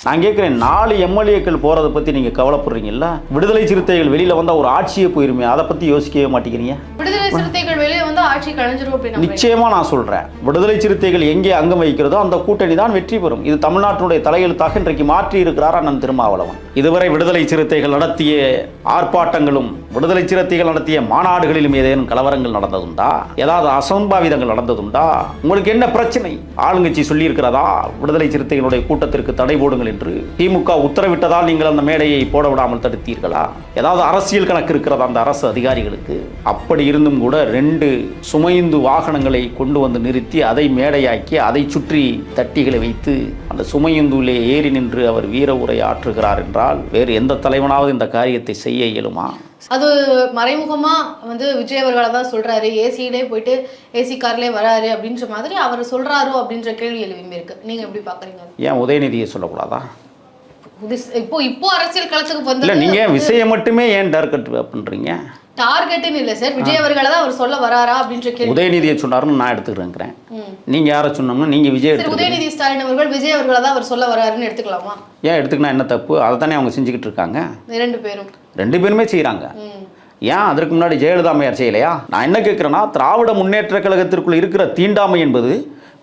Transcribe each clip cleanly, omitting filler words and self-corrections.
நான் கேட்குறேன், 4 எம்எல்ஏக்கள் போகிறத பற்றி நீங்கள் கவலைப்படுறீங்கல்ல? விடுதலை சிறுத்தைகள் வெளியில் வந்தால் ஒரு ஆட்சியே போயிருமே, அதை பற்றி யோசிக்கவே மாட்டேங்கிறீங்க. விடுதலை சிறுத்தைகள் வெளியே வந்து ஆட்சி கலைஞ்சிரும் அப்படின்னு நிச்சயமாக நான் சொல்கிறேன். விடுதலை சிறுத்தைகள் எங்கே அங்கம் வகிக்கிறதோ அந்த கூட்டணி தான் வெற்றி பெறும். இது தமிழ்நாட்டினுடைய தலையெழுத்தாக இன்றைக்கு மாற்றி இருக்கிறார் அண்ணன் திருமாவளவன். இதுவரை விடுதலை சிறுத்தைகள் நடத்திய ஆர்ப்பாட்டங்களும் விடுதலை சிறுத்தைகள் நடத்திய மாநாடுகளிலும் ஏதேனும் கலவரங்கள் நடந்ததுண்டா? ஏதாவது அசம்பாவிதங்கள் நடந்ததுண்டா? உங்களுக்கு என்ன பிரச்சனை? ஆளுங்கட்சி சொல்லியிருக்கிறதா விடுதலை சிறுத்தைகளுடைய கூட்டத்திற்கு தடை போடுங்கள் என்று? திமுக உத்தரவிட்டதால் நீங்கள் அந்த மேடையை போட விடாமல் தடுத்தீர்களா? ஏதாவது அரசியல் கணக்கு இருக்கிறதா அந்த அரசு அதிகாரிகளுக்கு? அப்படி இருந்தும் கூட 2 சுமைந்து வாகனங்களை கொண்டு வந்து நிறுத்தி அதை மேடையாக்கி அதை சுற்றி தட்டிகளை வைத்து அந்த சுமையுந்துவிலே ஏறி நின்று அவர் வீர உரை ஆற்றுகிறார் என்றால் வேறு எந்த தலைவனாவது இந்த காரியத்தை செய்ய இயலுமா? அது மறைமுகமா வந்து விஜய் அவர்களை தான் சொல்றாரு, ஏசியிலே போயிட்டு ஏசி கார்லேயே வராரு அப்படின்ற மாதிரி அவர் சொல்றாரோ அப்படின்ற கேள்வி எழுப்பி இருக்கு. நீங்க எப்படி பாக்குறீங்க? ஏன் உதயநிதியை சொல்லக்கூடாதா? இப்போ அரசியல் களத்துக்கு வந்து இல்ல, நீங்க விஷயம் மட்டுமே ஏன் டார்கெட் பண்றீங்க? டார்கெட்னு இல்ல சார், விஜய் அவர்களை தான் அவர் சொல்ல வராரா அப்படின்ற கேள்வி. உதயநிதியை சொன்னாருன்னு நான் எடுத்துக்கிறேன். நீங்க யாரை சொன்னோம்னா நீங்க விஜய் உதயநிதி ஸ்டாலின் அவர்கள் விஜய் அவர்களை தான் அவர் சொல்ல வராருன்னு எடுத்துக்கலாமா? ஏன் எடுத்துக்கினா என்ன தப்பு? அதை தானே அவங்க செஞ்சுக்கிட்டு இருக்காங்க. 2 பேருமே செய்கிறாங்க. ஏன் அதற்கு முன்னாடி ஜெயலலிதா அம்மையார் செய்யலையா? நான் என்ன கேட்குறேன்னா, திராவிட முன்னேற்ற கழகத்திற்குள் இருக்கிற தீண்டாமை என்பது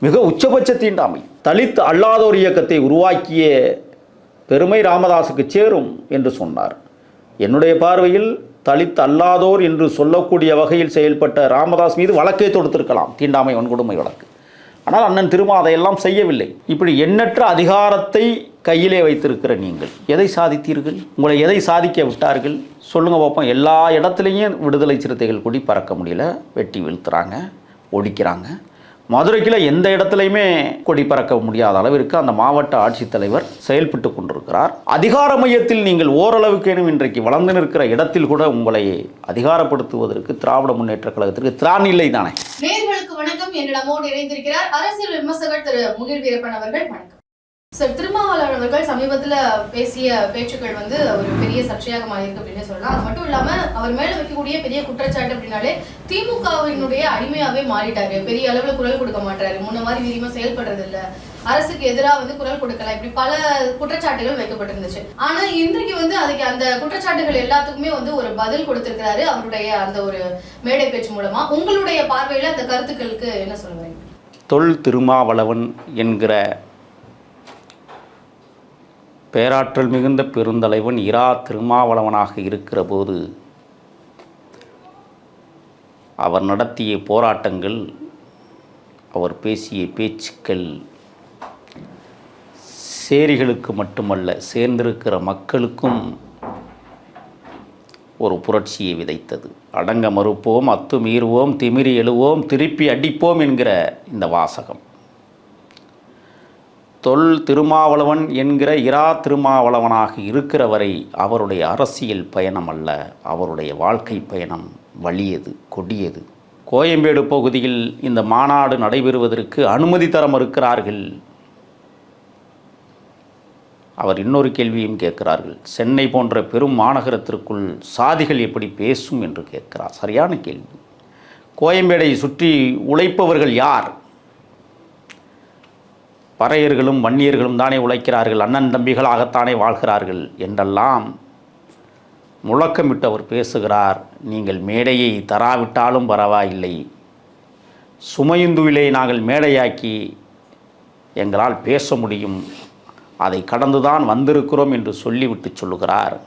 மிக உச்சபட்ச தீண்டாமை. தலித் அல்லாதோர் இயக்கத்தை உருவாக்கிய பெருமை ராமதாஸுக்கு சேரும் என்று சொன்னார். என்னுடைய பார்வையில் தலித் அல்லாதோர் என்று சொல்லக்கூடிய வகையில் செயல்பட்ட ராமதாஸ் மீது வழக்கை தொடுத்திருக்கலாம், தீண்டாமை வன்கொடுமை வழக்கு. ஆனால் அண்ணன் திருமா அதையெல்லாம் செய்யவில்லை. இப்படி எண்ணற்ற அதிகாரத்தை கையிலே வைத்திருக்கிற நீங்கள் எதை சாதித்தீர்கள்? உங்களை எதை சாதிக்க விட்டார்கள்? சொல்லுங்கள் பார்ப்போம். எல்லா இடத்துலையும் விடுதலை சிறுத்தைகள் கொடி பறக்க முடியல, வெட்டி வீழ்த்துறாங்க, ஒடிக்கிறாங்க. மதுரைக்குள்ள எந்த இடத்துலையுமே கொடி பறக்க முடியாத அளவிற்கு அந்த மாவட்ட ஆட்சித்தலைவர் செயல்பட்டு கொண்டிருக்கிறார். அதிகார மையத்தில் நீங்கள் ஓரளவுக்கேனும் இன்றைக்கு வளர்ந்து நிற்கிற இடத்தில் கூட உங்களை அதிகாரப்படுத்துவதற்கு திராவிட முன்னேற்ற கழகத்திற்கு திராணி இல்லை தானே? நேயர்களுக்கு வணக்கம். என்னிடமோடு இணைந்திருக்கிறார் அரசியல் விமர்சகர் திரு முகில் வீரப்பன் அவர்கள். வணக்கம் சார். திருமாவளவன் அவர்கள் சமீபத்தில் பேசிய பேச்சுக்கள் வந்து ஒரு பெரிய சர்ச்சையாக மாறியிருக்கு அப்படின்னு சொல்லலாம். அது மட்டும் இல்லாம அவர் மேல வைக்கக்கூடிய பெரிய குற்றச்சாட்டு அப்படின்னாலே திமுகவினுடைய அடிமையாவே மாறிட்டாரு. பெரிய அளவுல குரல் கொடுக்க மாட்டாரு, முன்ன மாதிரி விரிவா செயல்படுறது இல்ல, அரசுக்கு எதிராக வந்து குரல் கொடுக்கலாம், இப்படி பல குற்றச்சாட்டுகள் வைக்கப்பட்டிருந்துச்சு. ஆனா இன்றைக்கு வந்து அதுக்கு அந்த குற்றச்சாட்டுகள் எல்லாத்துக்குமே வந்து ஒரு பதில் கொடுத்திருக்கிறாரு அவருடைய அந்த ஒரு மேடை பேச்சு மூலமா. உங்களுடைய பார்வையில அந்த கருத்துக்களுக்கு என்ன சொல்லுவீங்க? தொல் திருமாவளவன் என்கிற பேராற்றல் மிகுந்த பெருந்தலைவன் இரா திருமாவளவனாக இருக்கிற போது அவர் நடத்திய போராட்டங்கள், அவர் பேசிய பேச்சுக்கள் சேரிகளுக்கு மட்டுமல்ல, சேர்ந்திருக்கிற மக்களுக்கும் ஒரு புரட்சியை விதைத்தது. அடங்க மறுப்போம், அத்துமீறுவோம், திமிரி எழுவோம், திருப்பி அடிப்போம் என்கிற இந்த வாசகம் தொல் திருமாவளவன் என்கிற இரா திருமாவளவனாக இருக்கிற வரை அவருடைய அரசியல் பயணம் அல்ல, அவருடைய வாழ்க்கை பயணம் வலியது, கொடியது. கோயம்பேடு பகுதியில் இந்த மாநாடு நடைபெறுவதற்கு அனுமதி தர மறுக்கிறார்கள். அவர் இன்னொரு கேள்வியும் கேட்கிறார்கள். சென்னை போன்ற பெரும் மாநகரத்திற்குள் சாதிகள் எப்படி பேசும் என்று கேட்கிறார். சரியான கேள்வி. கோயம்பேடை சுற்றி உழைப்பவர்கள் யார்? பறையர்களும் வன்னியர்களும் தானே உழைக்கிறார்கள், அண்ணன் தம்பிகளாகத்தானே வாழ்கிறார்கள் என்றெல்லாம் முழக்கமிட்டு அவர் பேசுகிறார். நீங்கள் மேடையை தராவிட்டாலும் பரவாயில்லை, சுமையுந்துவிலே நாங்கள் மேடையாக்கி எங்களால் பேச முடியும், அதை கடந்துதான் வந்திருக்கிறோம் என்று சொல்லிவிட்டு சொல்லுகிறார்.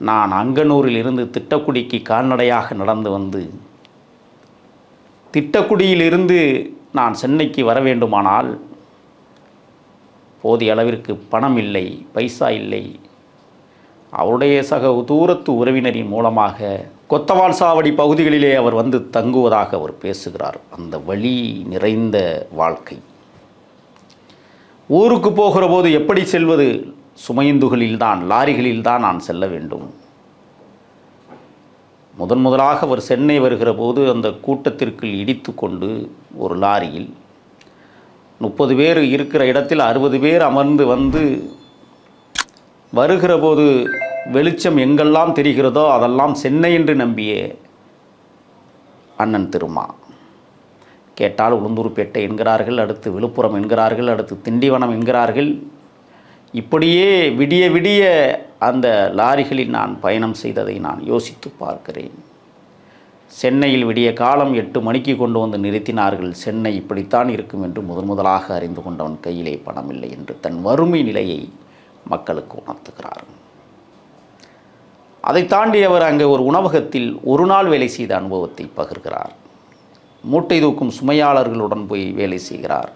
நான் அங்கனூரில் இருந்து திட்டக்குடிக்கு கால்நடையாக நடந்து வந்து திட்டக்குடியிலிருந்து நான் சென்னைக்கு வர வேண்டுமானால் போதிய அளவிற்கு பணம் இல்லை, பைசா இல்லை. அவருடைய சக தூரத்து உறவினரின் மூலமாக கொத்தவால் சாவடி பகுதிகளிலே அவர் வந்து தங்குவதாக அவர் பேசுகிறார். அந்த வழி நிறைந்த வாழ்க்கை. ஊருக்கு போகிற போது எப்படி செல்வது? சுமையுந்துகளில்தான், லாரிகளில்தான் நான் செல்ல வேண்டும். முதலாக அவர் சென்னை வருகிற போது அந்த கூட்டத்திற்குள் இடித்து கொண்டு ஒரு லாரியில் 30 பேர் இருக்கிற இடத்தில் 60 பேர் அமர்ந்து வந்து வருகிற போது வெளிச்சம் எங்கெல்லாம் தெரிகிறதோ அதெல்லாம் சென்னை என்று நம்பிய அண்ணன் திருமா. கேட்டால் உளுந்தூர்பேட்டை என்கிறார்கள், அடுத்து விழுப்புரம் என்கிறார்கள், அடுத்து திண்டிவனம் என்கிறார்கள். இப்படியே விடிய விடிய அந்த லாரிகளில் நான் பயணம் செய்ததை நான் யோசித்து பார்க்கிறேன். சென்னையில் விடிய காலம் 8 மணிக்கு கொண்டு வந்து நிறுத்தினார்கள். சென்னை இப்படித்தான் இருக்கும் என்று முதலாக அறிந்து கொண்டவன் கையிலே பணம் இல்லை என்று தன் வறுமை நிலையை மக்களுக்கு உணர்த்துகிறார். அதை தாண்டி அவர் அங்கே ஒரு உணவகத்தில் ஒரு நாள் வேலை செய்த அனுபவத்தை பகிர்கிறார். மூட்டை தூக்கும் சுமையாளர்களுடன் போய் வேலை செய்கிறார்.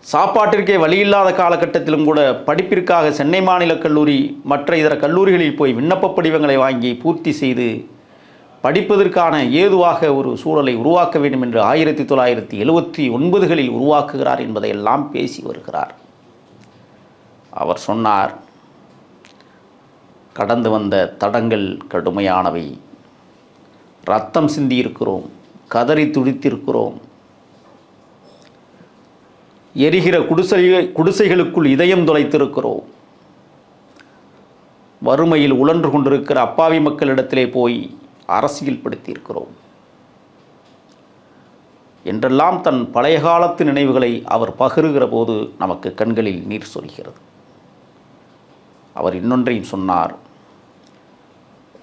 சாப்பாட்டிற்கே வழியில்லாத காலகட்டத்திலும் கூட படிப்பிற்காக சென்னை மாநில கல்லூரி மற்ற இதர கல்லூரிகளில் போய் விண்ணப்ப படிவங்களை வாங்கி பூர்த்தி செய்து படிப்பதற்கான ஏதுவாக ஒரு சூழலை உருவாக்க வேண்டும் என்று 1979களில் உருவாக்குகிறார் என்பதையெல்லாம் பேசி வருகிறார். அவர் சொன்னார், கடந்து வந்த தடங்கள் கடுமையானவை, ரத்தம் சிந்தியிருக்கிறோம், கதறி துடித்திருக்கிறோம், எரிகிற குடிசைகளுக்குள் இதயம் துளைத்திருக்கிறோம், வறுமையில் உழன்று கொண்டிருக்கிற அப்பாவி மக்களிடத்திலே போய் அரசியல் படுத்தியிருக்கிறோம் என்றெல்லாம் தன் பழைய காலத்து நினைவுகளை அவர் பகிர்கிற போது நமக்கு கண்களில் நீர் சொரிகிறது. அவர் இன்னொன்றையும் சொன்னார்,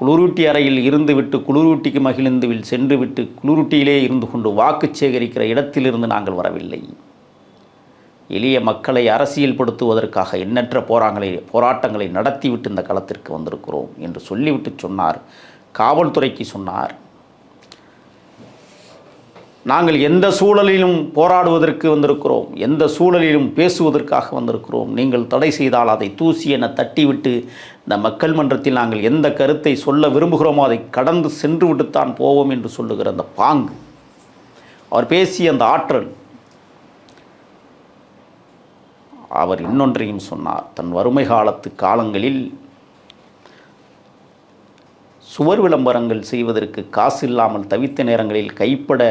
குளிரூட்டி அறையில் இருந்துவிட்டு குளிரூட்டிக்கு மகிழ்ந்துவில் சென்றுவிட்டு குளிரூட்டியிலே இருந்து கொண்டு வாக்கு சேகரிக்கிற இடத்திலிருந்து நாங்கள் வரவில்லை. எளிய மக்களை அரசியல் படுத்துவதற்காக எண்ணற்ற போராட்டங்களை நடத்திவிட்டு இந்த களத்திற்கு வந்திருக்கிறோம் என்று சொல்லிவிட்டு சொன்னார். காவல்துறைக்கு சொன்னார், நாங்கள் எந்த சூழலிலும் போராடுவதற்கு வந்திருக்கிறோம், எந்த சூழலிலும் பேசுவதற்காக வந்திருக்கிறோம். நீங்கள் தடை செய்தால் அதை தூசி என தட்டிவிட்டு இந்த மக்கள் மன்றத்தில் நாங்கள் எந்த கருத்தை சொல்ல விரும்புகிறோமோ அதை கடந்து சென்று விட்டுத்தான் போவோம் என்று சொல்லுகிற அந்த பாங்கு, அவர் பேசிய அந்த ஆற்றல். அவர் இன்னொன்றையும் சொன்னார், தன் வறுமை காலத்து காலங்களில் சுவர் விளம்பரங்கள் செய்வதற்கு காசு இல்லாமல் தவித்த நேரங்களில் கைப்பட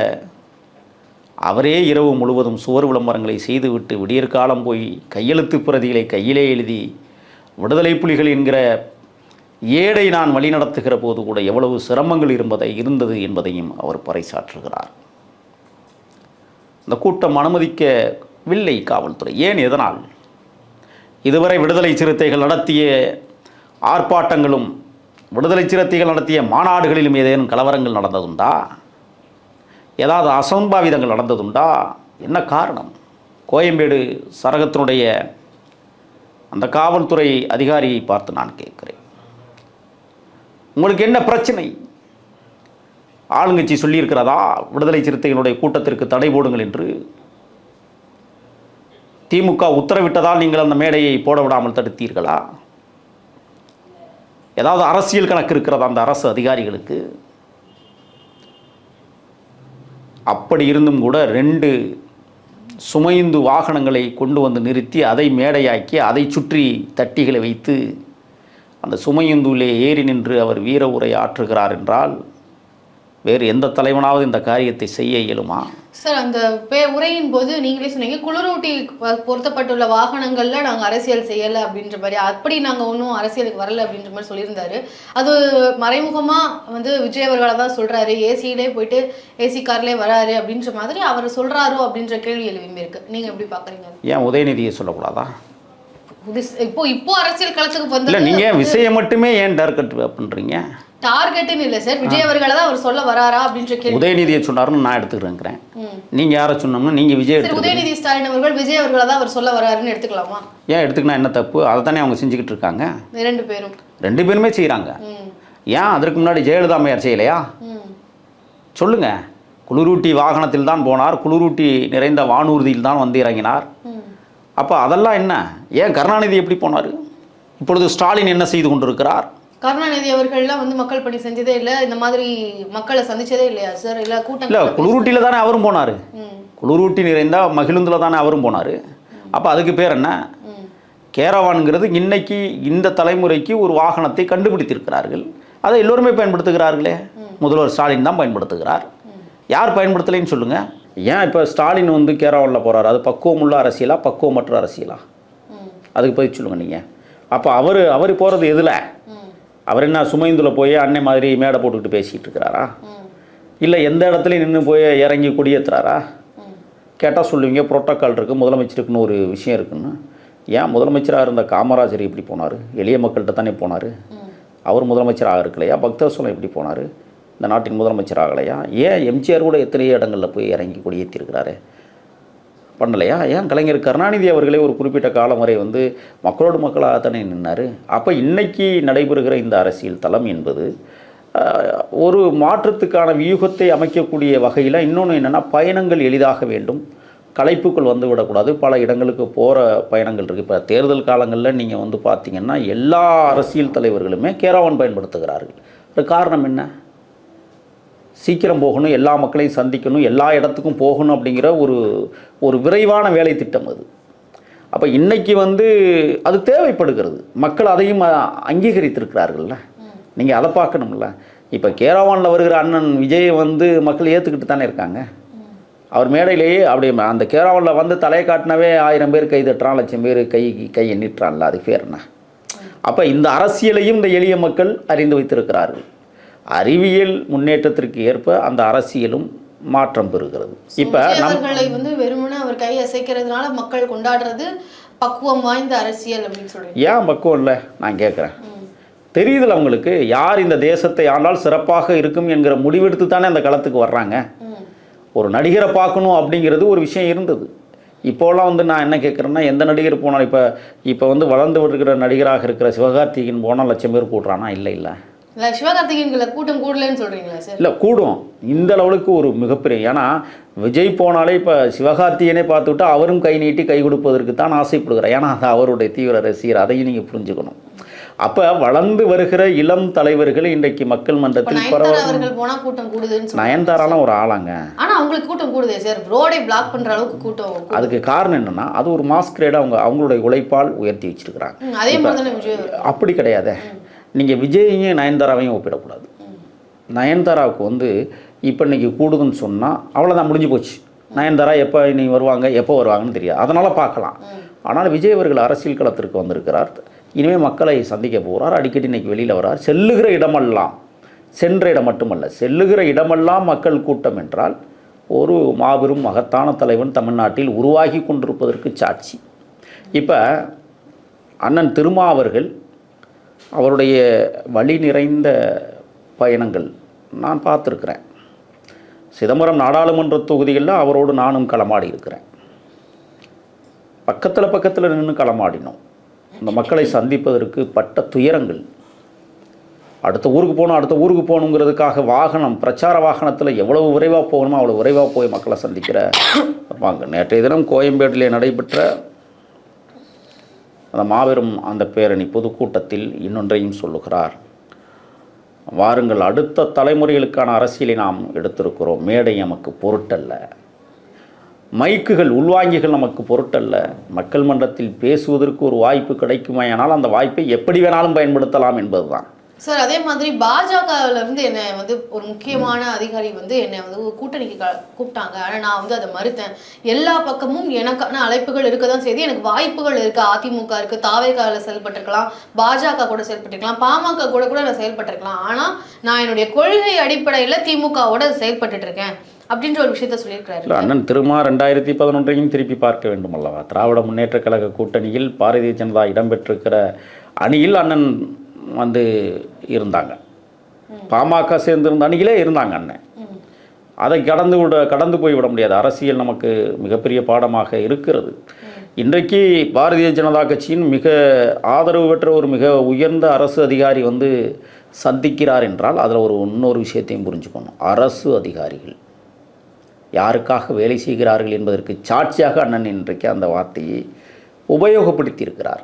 அவரே இரவு முழுவதும் சுவர் விளம்பரங்களை செய்துவிட்டு விடியற்காலம் போய் கையெழுத்து பிரதிகளை கையிலே எழுதி விடுதலை புலிகள் என்கிற ஏடை நான் வழிநடத்துகிற போது கூட எவ்வளவு சிரமங்கள் இருந்தது என்பதையும் அவர் பறைசாற்றுகிறார். இந்த கூட்டம் அனுமதிக்கவில்லை காவல்துறை. ஏன், எதனால்? இதுவரை விடுதலை சிறுத்தைகள் நடத்திய ஆர்ப்பாட்டங்களும் விடுதலை சிறுத்தைகள் நடத்திய மாநாடுகளிலும் ஏதேனும் கலவரங்கள் நடந்ததுண்டா? ஏதாவது அசம்பாவிதங்கள் நடந்ததுண்டா? என்ன காரணம்? கோயம்பேடு சரகத்தினுடைய அந்த காவல்துறை அதிகாரியை பார்த்து நான் கேட்கிறேன், உங்களுக்கு என்ன பிரச்சனை? ஆளுங்கட்சி சொல்லியிருக்கிறதா விடுதலை சிறுத்தைகளுடைய கூட்டத்திற்கு தடை போடுங்கள் என்று? திமுக உத்தரவிட்டதால் நீங்கள் அந்த மேடையை போட விடாமல் தடுத்தீர்களா? ஏதாவது அரசியல் கணக்கு இருக்கிறதா அந்த அரசு அதிகாரிகளுக்கு? அப்படி இருந்தும் கூட 2 சுமைந்து வாகனங்களை கொண்டு வந்து நிறுத்தி அதை மேடையாக்கி அதை சுற்றி தட்டிகளை வைத்து அந்த சுமையுந்துவிலே ஏறி நின்று அவர் வீர உரை ஆற்றுகிறார் என்றால் வேறு எந்த தலைவனாவது இந்த காரியத்தை செய்ய இயலுமா? சார், அந்த உரையின் போது நீங்களே சொன்னீங்க, குளிரூட்டி பொருத்தப்பட்டுள்ள வாகனங்கள்ல நாங்கள் அரசியல் செய்யலை அப்படின்ற மாதிரி, அப்படி நாங்கள் ஒன்றும் அரசியலுக்கு வரலை அப்படின்ற மாதிரி சொல்லியிருந்தாரு. அது மறைமுகமாக விஜய் அவர்களை தான் சொல்கிறாரு, ஏசியிலே போயிட்டு ஏசி கார்லேயே வராரு அப்படின்ற மாதிரி அவர் சொல்கிறாரோ அப்படின்ற கேள்வி எழுப்பி இருக்கு. நீங்கள் எப்படி பார்க்குறீங்க? ஏன் உதயநிதியை சொல்லக்கூடாதா? இப்போ அரசியல் களத்துக்கு வந்து நீங்கள் விஷயம் மட்டுமே ஏன் டார்கெட் பண்ணுறீங்க? டார்கெட்னு இல்லை சார், விஜய் அவர்களை தான் அவர் சொல்ல வராரா அப்படின்ற கேள்வி. உதயநிதியை சொன்னாருன்னு நான் எடுத்துக்கிறேன். நீங்கள் யாரை சொன்னோம்னா நீங்கள் விஜய் உதயநிதி ஸ்டாலின் அவர்கள் விஜய் அவர்களை தான் அவர் சொல்ல வராருன்னு எடுத்துக்கலாமா? ஏன் எடுத்துக்கினா என்ன தப்பு? அதை தானே அவங்க செஞ்சுக்கிட்டு இருக்காங்க. 2 பேருமே செய்கிறாங்க. ஏன் அதற்கு முன்னாடி ஜெயலலிதா அம்மையார் செய்யலையா? சொல்லுங்க. குளிரூட்டி வாகனத்தில் தான் போனார், குளிரூட்டி நிறைந்த வானூர்தியில் தான் வந்து இறங்கினார். அப்போ அதெல்லாம் என்ன? ஏன் கருணாநிதி எப்படி போனார்? இப்பொழுது ஸ்டாலின் என்ன செய்து கொண்டிருக்கிறார்? கருணாநிதி அவர்கள்லாம் மக்கள் பணி செஞ்சதே இல்லை, இந்த மாதிரி மக்களை சந்திச்சதே இல்லையா சார்? இல்லை கூட்டம் இல்லை, குளிரூட்டியில் தானே அவரும் போனார். குளிரூட்டி நிறைந்த மகிழுந்தில் தானே அவரும் போனார். அப்போ அதுக்கு பேர் என்ன? கேரவான்ங்கிறது இன்னைக்கு இந்த தலைமுறைக்கு ஒரு வாகனத்தை கண்டுபிடித்திருக்கிறார்கள். அதை எல்லோருமே பயன்படுத்துகிறார்களே. முதல்வர் ஸ்டாலின் தான் பயன்படுத்துகிறார். யார் பயன்படுத்தலைன்னு சொல்லுங்கள். ஏன் இப்போ ஸ்டாலின் கேரவானில் போகிறார்? அது பக்குவமுள்ள அரசியலா பக்குவமற்ற அரசியலா? அதுக்கு பதில் சொல்லுங்கள் நீங்கள். அப்போ அவர் போகிறது எதில்? அவர் என்ன சுமைந்துல போய் அன்னை மாதிரி மேடை போட்டுக்கிட்டு பேசிகிட்டு இருக்கிறாரா? இல்லை எந்த இடத்துலையும் நின்று போய் இறங்கி கொடியேற்றுறாரா? கேட்டால் சொல்லுவீங்க புரோட்டோக்கால் இருக்குது, முதலமைச்சருக்குன்னு ஒரு விஷயம் இருக்குன்னு. ஏன் முதலமைச்சராக இருந்த காமராஜர் இப்படி போனார்? எளிய மக்கள்கிட்ட தானே போனார். அவர் முதலமைச்சராக இருக்கலையா? பக்தவசலம் எப்படி போனார்? இந்த நாட்டின் முதலமைச்சர் ஆகலையா? ஏன் எம்ஜிஆர் கூட எத்தனையோ இடங்களில் போய் இறங்கி கொடியேற்றிருக்கிறாரு, பண்ணலையா? ஏன் கலைஞர் கருணாநிதி அவர்களே ஒரு குறிப்பிட்ட காலம் வரை வந்து மக்களோடு மக்களாக தானே நின்னார். அப்போ இன்னைக்கு நடைபெறுகிற இந்த அரசியல் தளம் என்பது ஒரு மாற்றத்துக்கான வியூகத்தை அமைக்கக்கூடிய வகையில் இன்னொன்று என்னென்னா, பயணங்கள் எளிதாக வேண்டும், களைப்புக்குள் வந்து விடக்கூடாது. பல இடங்களுக்கு போகிற பயணங்கள் இருக்குது. இப்போ தேர்தல் காலங்களில் நீங்கள் வந்து பார்த்திங்கன்னா எல்லா அரசியல் தலைவர்களுமே கேரவான் பயன்படுத்துகிறார்கள். அது காரணம் என்ன? சீக்கிரம் போகணும், எல்லா மக்களையும் சந்திக்கணும், எல்லா இடத்துக்கும் போகணும் அப்படிங்கிற ஒரு விரைவான வேலை திட்டம் அது. அப்போ இன்றைக்கி வந்து அது தேவைப்படுகிறது. மக்கள் அதையும் அங்கீகரித்திருக்கிறார்கள்ல. நீங்கள் அதை பார்க்கணும்ல. இப்போ கேரவானில் வருகிற அண்ணன் விஜயை வந்து மக்கள் ஏற்றுக்கிட்டு தானே இருக்காங்க. அவர் மேடையிலேயே அப்படி அந்த கேரவானில் வந்து தலையை காட்டினவே 1000 பேர் கை தட்டுறான், 1,00,000 பேர் கை எண்ணிட்டுறான்ல. அது பேர் என்ன? அப்போ இந்த அரசியலையும் இந்த எளிய மக்கள் அறிந்து வைத்திருக்கிறார்கள். அறிவியல் முன்னேற்றத்திற்கு ஏற்ப அந்த அரசியலும் மாற்றம் பெறுகிறது. இப்போ நம்மளை வந்து வெறுமனே அவர் கை அசைக்கிறதுனால மக்கள் கொண்டாடுறது பக்குவம் வாய்ந்த அரசியல் அப்படின்னு சொல்லி ஏன் பக்குவம் இல்லை நான் கேட்குறேன். தெரியுதுல அவங்களுக்கு யார் இந்த தேசத்தை ஆண்டால் சிறப்பாக இருக்கும் என்கிற முடிவெடுத்து தானே அந்த களத்துக்கு வர்றாங்க. ஒரு நடிகரை பார்க்கணும் அப்படிங்கிறது ஒரு விஷயம் இருந்தது. இப்போலாம் வந்து நான் என்ன கேட்குறேன்னா, எந்த நடிகர் போனாலும் இப்போ வந்து வளர்ந்து வருகிற நடிகராக இருக்கிற சிவகார்த்திகேயன் போனால் 1,00,000 பேர் கூடுறானா? இல்லை சிவகார்த்திகேயன்களை கூட்டம் கூடலன்னு சொல்கிறீங்களா சார்? இல்லை, கூடும். இந்த லெவலுக்கு ஒரு மிகப்பெரிய, ஏன்னா விஜய் போனாலே இப்போ சிவகார்த்திகேயனே பார்த்துவிட்டு அவரும் கை நீட்டி கை கொடுப்பதற்கு தான் ஆசைப்படுகிறார். ஏன்னா அது அவருடைய தீவிர ரசிகர். அதையும் நீங்கள் புரிஞ்சுக்கணும். அப்போ வளர்ந்து வருகிற இளம் தலைவர்கள் இன்றைக்கு மக்கள் மன்றத்தில் நயன்தாராலாம் ஒரு ஆளாங்க. ஆனால் அவங்களுக்கு கூட்டம் கூடுதே சார், ரோடை பிளாக் பண்ணுற அளவுக்கு கூட்டம். அதுக்கு காரணம் என்னென்னா, அது ஒரு மாஸ்கிரேடாக அவங்களுடைய உழைப்பால் உயர்த்தி வச்சிருக்கிறாங்க. அதே மாதிரி அப்படி கிடையாது. நீங்கள் விஜயையும் நயன்தாராவையும் ஒப்பிடக்கூடாது. நயன்தாராவுக்கு வந்து இப்போ இன்றைக்கி கூடுதுன்னு சொன்னால் அவ்வளோதான், முடிஞ்சு போச்சு. நயன்தாரா எப்போ நீ வருவாங்க, எப்போ வருவாங்கன்னு தெரியாது, அதனால் பார்க்கலாம். ஆனால் விஜய் அவர்கள் அரசியல் களத்திற்கு வந்திருக்கிறார். இனிமேல் மக்களை சந்திக்க போகிறார். அடிக்கடி இன்றைக்கி வெளியில் வரார். செல்லுகிற இடமெல்லாம், சென்ற இடம் மட்டுமல்ல, செல்லுகிற இடமெல்லாம் மக்கள் கூட்டம் என்றால் ஒரு மாபெரும் மகத்தான தலைவன் தமிழ்நாட்டில் உருவாகி கொண்டிருப்பதற்கு சாட்சி. இப்போ அண்ணன் திருமா அவர்கள் அவருடைய வழி நிறைந்த பயணங்கள் நான் பார்த்துருக்குறேன். சிதம்பரம் நாடாளுமன்ற தொகுதிகளில் அவரோடு நானும் களமாடி இருக்கிறேன். பக்கத்தில் நின்று களமாடினோம். அந்த மக்களை சந்திப்பதற்கு பட்ட துயரங்கள். அடுத்த ஊருக்கு போகணுங்கிறதுக்காக வாகனம், பிரச்சார வாகனத்தில் எவ்வளவு விரைவாக போகணுமோ அவ்வளோ விரைவாக போய் மக்களை சந்திக்கிற வாங்க. நேற்றைய தினம் கோயம்பேட்டிலே நடைபெற்ற அந்த மாபெரும் அந்த பேரணி பொதுக்கூட்டத்தில் இன்னொன்றையும் சொல்லுகிறார். வாருங்கள், அடுத்த தலைமுறைகளுக்கான அரசியலை நாம் எடுத்திருக்கிறோம். மேடை நமக்கு பொருட்டல்ல, மைக்குகள் உள்வாங்கிகள் நமக்கு பொருட்டல்ல. மக்கள் மன்றத்தில் பேசுவதற்கு ஒரு வாய்ப்பு கிடைக்குமானால் அந்த வாய்ப்பை எப்படி வேணாலும் பயன்படுத்தலாம் என்பதுதான் சார். அதே மாதிரி பாஜகவில் இருந்து என்னை வந்து ஒரு முக்கியமான அதிகாரி வந்து என்னை வந்து கூட்டணிக்கு கூப்பிட்டாங்க. ஆனால் நான் வந்து அதை மறுத்தேன். எல்லா பக்கமும் எனக்கான அழைப்புகள் இருக்க தான் செய்து, எனக்கு வாய்ப்புகள் இருக்குது. அதிமுக இருக்குது, தாவேகாவில் செயல்பட்டிருக்கலாம், பாஜக கூட செயல்பட்டிருக்கலாம், பாமக கூட நான் செயல்பட்டிருக்கலாம். ஆனால் நான் என்னுடைய கொள்கை அடிப்படையில் திமுகவோட செயல்பட்டு இருக்கேன் அப்படின்ற ஒரு விஷயத்த சொல்லியிருக்கிறாரு. அண்ணன் திருமா 2011 திருப்பி பார்க்க வேண்டும் அல்லவா? திராவிட முன்னேற்ற கழக கூட்டணியில் பாரதிய ஜனதா இடம்பெற்றிருக்கிற அணியில் அண்ணன் வந்து இருந்தாங்க. பாமக சேர்ந்திருந்த அணியிலே இருந்தாங்க அண்ணன். அதை கடந்து போய்விட முடியாது. அரசியல் நமக்கு மிகப்பெரிய பாடமாக இருக்கிறது. இன்றைக்கு பாரதிய ஜனதா கட்சியின் மிக ஆதரவு பெற்ற ஒரு மிக உயர்ந்த அரசு அதிகாரி வந்து சந்திக்கிறார் என்றால் அதில் இன்னொரு விஷயத்தையும் புரிஞ்சுக்கணும். அரசு அதிகாரிகள் யாருக்காக வேலை செய்கிறார்கள் என்பதற்கு சாட்சியாக அண்ணன் இன்றைக்கு அந்த வார்த்தையை உபயோகப்படுத்தியிருக்கிறார்.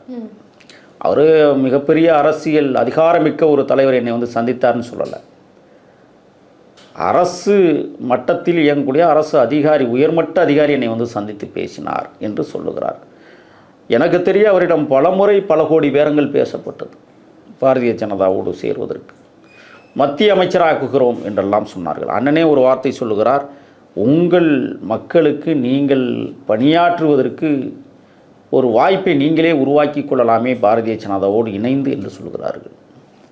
அவர் மிகப்பெரிய அரசியல் அதிகாரமிக்க ஒரு தலைவர் என்னை வந்து சந்தித்தார்னு சொல்லலை. அரசு மட்டத்தில் இயங்கக்கூடிய அரசு அதிகாரி, உயர்மட்ட அதிகாரி என்னை வந்து சந்தித்து பேசினார் என்று சொல்லுகிறார். எனக்கு தெரிய அவரிடம் பலமுறை பல கோடி பேரங்கள் பேசப்பட்டது. பாரதிய ஜனதாவோடு சேர்வதற்கு மத்திய அமைச்சராக்குகிறோம் என்றெல்லாம் சொன்னார்கள். அண்ணனே ஒரு வார்த்தை சொல்லுகிறார், உங்கள் மக்களுக்கு நீங்கள் பணியாற்றுவதற்கு ஒரு வாய்ப்பை நீங்களே உருவாக்கி கொள்ளலாமே பாரதிய ஜனதாவோடு இணைந்து என்று சொல்கிறார்கள்.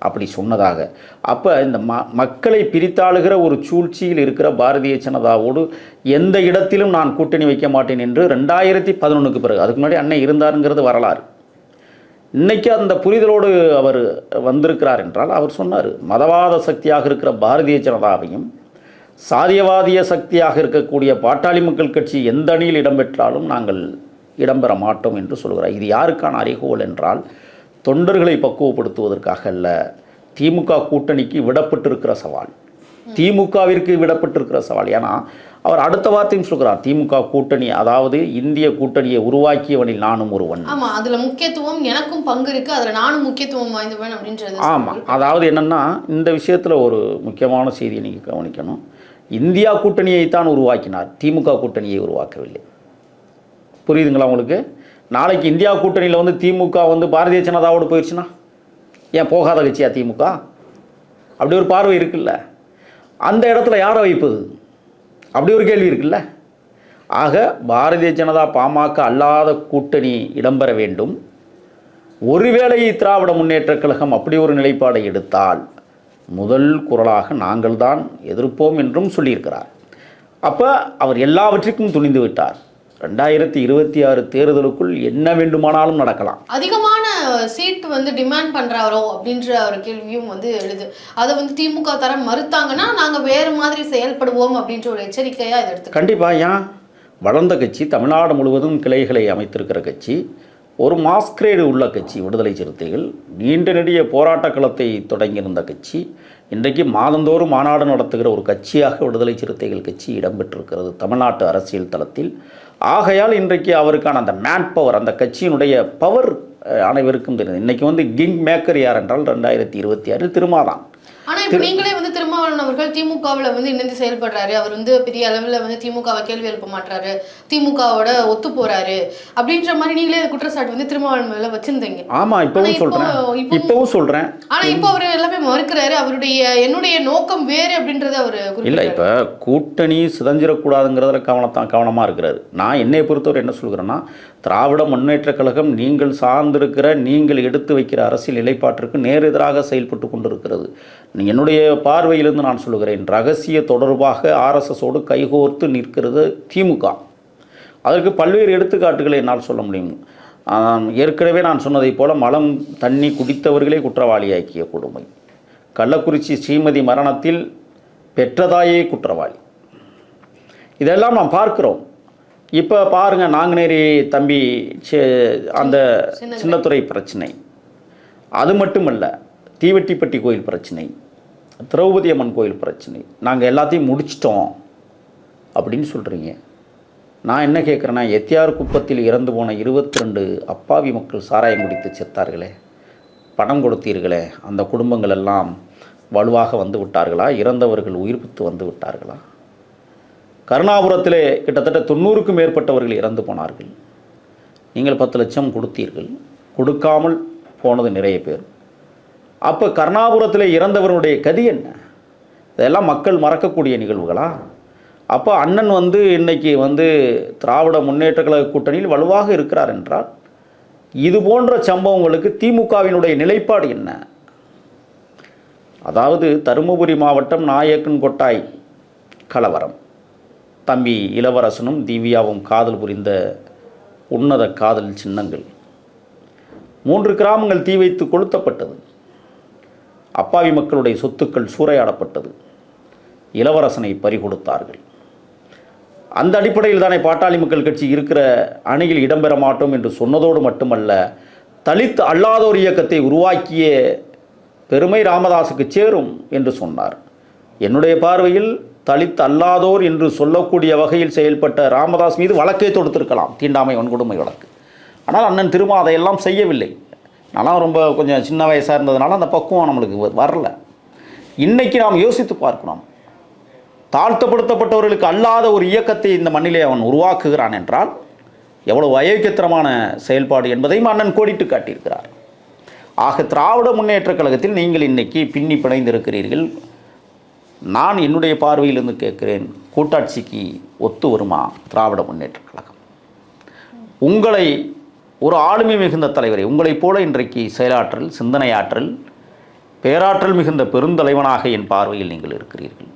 அப்படி சொன்னதாக. அப்போ இந்த மக்களை பிரித்தாளுகிற ஒரு சூழ்ச்சியில் இருக்கிற பாரதிய ஜனதாவோடு எந்த இடத்திலும் நான் கூட்டணி வைக்க மாட்டேன் என்று 2011க்கு பிறகு, அதுக்கு முன்னாடி அண்ணன் இருந்தாருங்கிறது வரலாறு. இன்றைக்கி அந்த புரிதலோடு அவர் வந்திருக்கிறார் என்றால் அவர் சொன்னார், மதவாத சக்தியாக இருக்கிற பாரதிய ஜனதாவையும் சாதியவாதிய சக்தியாக இருக்கக்கூடிய பாட்டாளி மக்கள் கட்சி எந்த அணியில் இடம்பெற்றாலும் நாங்கள் இடம்பெற மாட்டோம் என்று சொல்கிறார். இது யாருக்கான அறிகோல் என்றால் தொண்டர்களை பக்குவப்படுத்துவதற்காக அல்ல, திமுக கூட்டணிக்கு விடப்பட்டிருக்கிற சவால், திமுகவிற்கு விடப்பட்டிருக்கிற சவால். ஏன்னா அவர் அடுத்த வார்த்தையும் சொல்கிறார், திமுக கூட்டணி, அதாவது இந்திய கூட்டணியை உருவாக்கியவனில் நானும் ஒருவன். ஆமாம், அதில் முக்கியத்துவம் எனக்கும் பங்கு இருக்குது, அதில் நானும் முக்கியத்துவம் வாய்ந்தவன் அப்படின்றது. ஆமாம், அதாவது என்னென்னா இந்த விஷயத்தில் ஒரு முக்கியமான செய்தியை நீங்கள் கவனிக்கணும். இந்தியா கூட்டணியைத்தான் உருவாக்கினார், திமுக கூட்டணியை உருவாக்கவில்லை. புரியுதுங்களா உங்களுக்கு? நாளைக்கு இந்தியா கூட்டணியில் வந்து திமுக வந்து பாரதிய ஜனதாவோடு போயிடுச்சுன்னா ஏன் போகாத கட்சியா திமுக? அப்படி ஒரு பார்வை இருக்குல்ல. அந்த இடத்துல யாரை வைப்பது? அப்படி ஒரு கேள்வி இருக்குல்ல. ஆக பாரதிய ஜனதா பாமக அல்லாத கூட்டணி இடம்பெற வேண்டும். ஒருவேளை திராவிட முன்னேற்றக் கழகம் அப்படி ஒரு நிலைப்பாடை எடுத்தால் முதல் குரலாக நாங்கள் தான் எதிர்ப்போம் என்றும் சொல்லியிருக்கிறார். அப்போ அவர் எல்லாவற்றிற்கும் துணிந்து விட்டார். 2026 தேர்தலுக்குள் என்ன வேண்டுமானாலும் நடக்கலாம். அதிகமான சீட் வந்து டிமாண்ட் பண்றாரோ அப்படின்ற ஒரு கேள்வியும் வந்து எழுது. அதை வந்து திமுக தர மறுத்தாங்கன்னா நாங்கள் வேறு மாதிரி செயல்படுவோம் அப்படின்ற ஒரு எச்சரிக்கையாக இதை எடுத்து. கண்டிப்பாக. ஏன் வளர்ந்த கட்சி, தமிழ்நாடு முழுவதும் கிளைகளை அமைத்திருக்கிற கட்சி, ஒரு மாஸ்கிரேடு உள்ள கட்சி விடுதலை சிறுத்தைகள், நீண்ட நெடிய போராட்ட களத்தை தொடங்கியிருந்த கட்சி, இன்றைக்கு மாதந்தோறும் மாநாடு நடத்துகிற ஒரு கட்சியாக விடுதலை சிறுத்தைகள் கட்சி இடம்பெற்றிருக்கிறது தமிழ்நாட்டு அரசியல் தளத்தில். ஆகையால் இன்றைக்கு அவருக்கான அந்த மேன் பவர், அந்த கட்சியினுடைய பவர் அனைவருக்கும் தெரியுது. இன்றைக்கி வந்து கிங் மேக்கர் யார் என்றால் 2026 திருமாதான். ஆனால் இப்போ நீங்களே வந்து திருமாவளவன் அவர்கள் திமுகவில் வந்து இணைந்து செயல்படுறாரு, அவர் வந்து பெரிய அளவில் வந்து திமுகவை கேள்வி எழுப்ப மாட்டாரு, திமுகவோட ஒத்து போறாரு அப்படின்ற மாதிரி நீங்களே குற்றச்சாட்டு வந்து திருமாவளவன் மேல வச்சிருந்தீங்க. ஆமாம், இப்பவும் சொல்கிறேன். ஆனால் இப்போ அவர் எல்லாமே மறுக்கிறாரு. அவருடைய என்னுடைய நோக்கம் வேறு அப்படின்றத அவர் இல்லை. இப்போ கூட்டணி சிதஞ்சிடக்கூடாதுங்கிறதுல கவனமாக இருக்கிறாரு. நான் என்னை பொறுத்தவரை என்ன சொல்கிறேன்னா, திராவிட முன்னேற்றக் கழகம் நீங்கள் சார்ந்திருக்கிற, நீங்கள் எடுத்து வைக்கிற அரசியல் நிலைப்பாட்டிற்கு நேர் எதிராக செயல்பட்டு கொண்டிருக்கிறது. என்னுடைய பார்வையிலிருந்து நான் சொல்லுகிறேன், ரகசிய தொடர்பாக ஆர்எஸ்எஸோடு கைகோர்த்து நிற்கிறது திமுக. அதற்கு பல்வேறு எடுத்துக்காட்டுகளை என்னால் சொல்ல முடியும். ஏற்கனவே நான் சொன்னதை போல மலம் தண்ணி குடித்தவர்களே குற்றவாளியாக்கிய கொடுமை, கள்ளக்குறிச்சி ஸ்ரீமதி மரணத்தில் பெற்றதாயே குற்றவாளி, இதெல்லாம் நாம் பார்க்கிறோம். இப்போ பாருங்கள், நாங்குநேரி தம்பி அந்த சின்னத்துறை பிரச்சனை, அது மட்டுமல்ல, தீவெட்டிப்பட்டி கோயில் பிரச்சனை, திரௌபதி அம்மன் கோயில் பிரச்சனை, நாங்கள் எல்லாத்தையும் முடிச்சிட்டோம் அப்படின்னு சொல்கிறீங்க. நான் என்ன கேட்குறேன்னா, எத்தியார் குப்பத்தில் இறந்து போன 22 அப்பாவி மக்கள் சாராயம் குடித்து செத்தார்களே, பணம் கொடுத்தீர்களே, அந்த குடும்பங்கள் எல்லாம் வலுவாக வந்து விட்டார்களா? இறந்தவர்கள் உயிர்ப்பித்து வந்து விட்டார்களா? கருணாபுரத்திலே கிட்டத்தட்ட 90க்கும் மேற்பட்டவர்கள் இறந்து போனார்கள். நீங்கள் 10 லட்சம் கொடுத்தீர்கள், கொடுக்காமல் போனது நிறைய பேர். அப்போ கருணாபுரத்தில் இறந்தவருடைய கதி என்ன? இதெல்லாம் மக்கள் மறக்கக்கூடிய நிகழ்வுகளா? அப்போ அண்ணன் வந்து இன்றைக்கி வந்து திராவிட முன்னேற்ற கழக கூட்டணியில் வலுவாக இருக்கிறார் என்றால், இது போன்ற சம்பவங்களுக்கு திமுகவினுடைய நிலைப்பாடு என்ன? அதாவது தருமபுரி மாவட்டம் நாயக்கன்கொட்டாய் கலவரம், தம்பி இளவரசனும் திவ்யாவும் காதல் புரிந்த உன்னத காதல் சின்னங்கள், 3 கிராமங்கள் தீ வைத்து கொளுத்தப்பட்டது, அப்பாவி மக்களுடைய சொத்துக்கள் சூறையாடப்பட்டது, இளவரசனை பறிகொடுத்தார்கள். அந்த அடிப்படையில் தானே பாட்டாளி மக்கள் கட்சி இருக்கிற அணியில் இடம்பெற மாட்டோம் என்று சொன்னதோடு மட்டுமல்ல, தலித் அல்லாதோர் இயக்கத்தை உருவாக்கிய பெருமை ராமதாஸுக்கு சேரும் என்று சொன்னார். என்னுடைய பார்வையில் தலித் அல்லாதோர் என்று சொல்லக்கூடிய வகையில் செயல்பட்ட ராமதாஸ் மீது வழக்கை தொடுத்திருக்கலாம், தீண்டாமை வன்கொடுமை வழக்கு. ஆனால் அண்ணன் திருமா அதையெல்லாம் செய்யவில்லை. நான்லாம் ரொம்ப கொஞ்சம் சின்ன வயசாக இருந்ததுனால அந்த பக்குவம் நம்மளுக்கு வரல. இன்றைக்கி நாம் யோசித்து பார்க்கணும், தாழ்த்தப்படுத்தப்பட்டவர்களுக்கு அல்லாத ஒரு இயக்கத்தை இந்த மண்ணிலே அவன் உருவாக்குகிறான் என்றால் எவ்வளவு அயோக்கியத்தனமான செயல்பாடு என்பதையும் அண்ணன் கோடிட்டு காட்டியிருக்கிறார். ஆக திராவிட முன்னேற்றக் கழகத்தில் நீங்கள் இன்றைக்கி பின்னி பிணைந்திருக்கிறீர்கள். நான் என்னுடைய பார்வையிலிருந்து கேட்கிறேன், கூட்டாட்சிக்கு ஒத்து வருமா திராவிட முன்னேற்றக் கழகம்? உங்களை ஒரு ஆளுமை மிகுந்த தலைவரை, உங்களைப் போல இன்றைக்கு செயலாற்றல், சிந்தனையாற்றல், பேராற்றல் மிகுந்த பெருந்தலைவனாக என் பார்வையில் நீங்கள் இருக்கிறீர்கள்.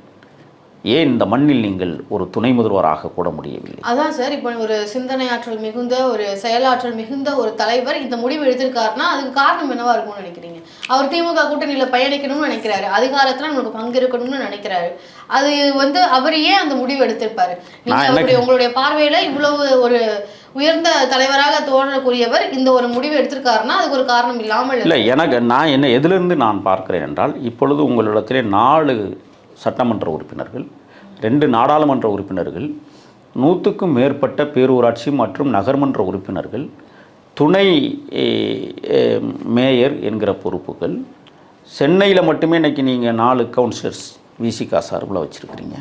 ஏன் இந்த மண்ணில் நீங்கள் ஒரு துணை முதல்வராக கூட முடியவில்லை? அதான் சார், இப்போ ஒரு சிந்தனை ஆற்றல் மிகுந்த ஒரு செயலாற்றல் மிகுந்த ஒரு தலைவர் இந்த முடிவு எடுத்திருக்காருன்னா அதுக்கு காரணம் என்னவா இருக்கும்னு நினைக்கிறீங்க? அவர் திமுக கூட்டணியில பயணிக்கணும்னு நினைக்கிறாரு, அதிகாரத்துல நமக்கு பங்கு இருக்கணும்னு நினைக்கிறாரு. அது அவர் ஏன் அந்த முடிவு எடுத்திருப்பாரு? நீங்க உங்களுடைய பார்வையில இவ்வளவு ஒரு உயர்ந்த தலைவராக தோன்றக்கூடியவர் இந்த ஒரு முடிவு எடுத்திருக்காருன்னா அதுக்கு ஒரு காரணம் இல்லாமல் இல்லை. எனக்கு நான் எதிலிருந்து நான் பார்க்கிறேன் என்றால், இப்பொழுது உங்களிடத்திலே 4 சட்டமன்ற உறுப்பினர்கள், 2 நாடாளுமன்ற உறுப்பினர்கள், 100க்கும் மேற்பட்ட பேரூராட்சி மற்றும் நகர்மன்ற உறுப்பினர்கள், துணை மேயர் என்கிற பொறுப்புகள், சென்னையில் மட்டுமே இன்றைக்கி நீங்கள் 4 கவுன்சிலர்ஸ் விசிகா சார்பில் வச்சுருக்கிறீங்க.